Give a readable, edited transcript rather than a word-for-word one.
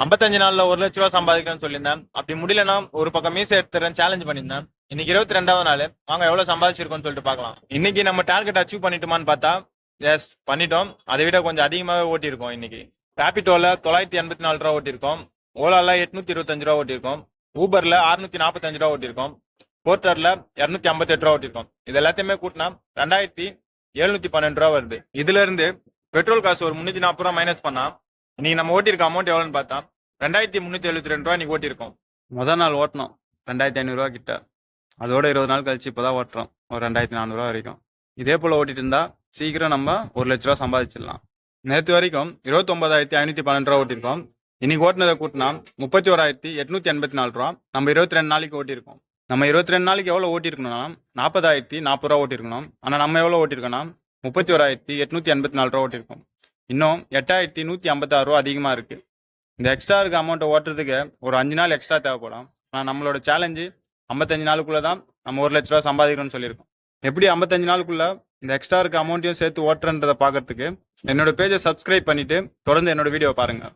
55 நாள்ல 1,00,000 ரூபா சம்பாதிக்கணும்னு சொல்லியிருந்தேன். அப்படி முடியலன்னா ஒரு பக்கம் மீசை எடுத்துறேன் சேலஞ்ச் பண்ணியிருந்தேன். இன்னைக்கு 22வது நாள். வாங்க எவ்வளவு சம்பாதிச்சிருக்கோம்னு சொல்லிட்டு பார்க்கலாம். இன்னைக்கு நம்ம டார்கெட் அச்சீவ் பண்ணிட்டோமான்னு பார்த்தா எஸ் பண்ணிட்டோம். அதை விட கொஞ்சம் அதிகமாகவே ஓட்டியிருக்கோம். இன்னைக்கு ராபிடோல 984 ரூபா ஓட்டியிருக்கோம். ஓலால 825 ரூபா ஓட்டியிருக்கோம். ஊபர்ல 645 ரூபா ஓட்டியிருக்கோம். போர்ட்டர்ல 258 ரூபா ஓட்டியிருக்கோம். இது எல்லாத்தையுமே கூட்டினா 2712 ரூபா வருது. இதுல இருந்து பெட்ரோல் காசு ஒரு 340 ரூபா மைனஸ் பண்ணா இன்னைக்கு நம்ம ஓட்டிருக்க அமௌண்ட் எவ்வளோன்னு பார்த்தா 2372 ரூபா இன்னைக்கு ஓட்டியிருக்கோம். முதல் நாள் ஓட்டணும் 2500 ரூபா கிட்ட. அதோட 20 நாள் கழிச்சு இப்போதான் ஓட்டுறோம் ஒரு 2400 ரூபா வரைக்கும். இதே போல் ஓட்டிட்டு இருந்தா சீக்கிரம் நம்ம 1,00,000 ரூபா சம்பாதிச்சிடலாம். நேற்று வரைக்கும் 29,512 ரூபா ஓட்டியிருக்கோம். இன்னைக்கு ஓட்டினதை கூட்டினா 31,884 ரூபா நம்ம 22 நாளைக்கு ஓட்டியிருக்கோம். நம்ம 22 நாளைக்கு எவ்வளோ ஓட்டியிருக்கணும்னா 40,040 ரூபா ஓட்டியிருக்கணும். ஆனால் நம்ம எவ்வளோ ஓட்டியிருக்கோம்னா 31,884 ரூபா ஓட்டியிருக்கோம். இன்னும் 8,156 ரூபா அதிகமாக இருக்கு. இந்த எக்ஸ்ட்ரா இருக்க அமௌண்ட்டை ஓட்டுறதுக்கு ஒரு 5 நாள் எக்ஸ்ட்ரா தேவைப்படும். ஆனால் நம்மளோட சேலஞ்சு 55 நாளுக்குள்ள தான் நம்ம 1,00,000 ரூபா சம்பாதிக்கணும்னு சொல்லியிருக்கோம். எப்படி 55 நாளுக்குள்ள இந்த எக்ஸ்ட்ரா இருக்க அமௌண்ட்டையும் சேர்த்து ஓட்டுறன்றதை பார்க்கறதுக்கு என்னோட பேஜை சப்ஸ்கிரைப் பண்ணிட்டு தொடர்ந்து என்னோட வீடியோ பாருங்க.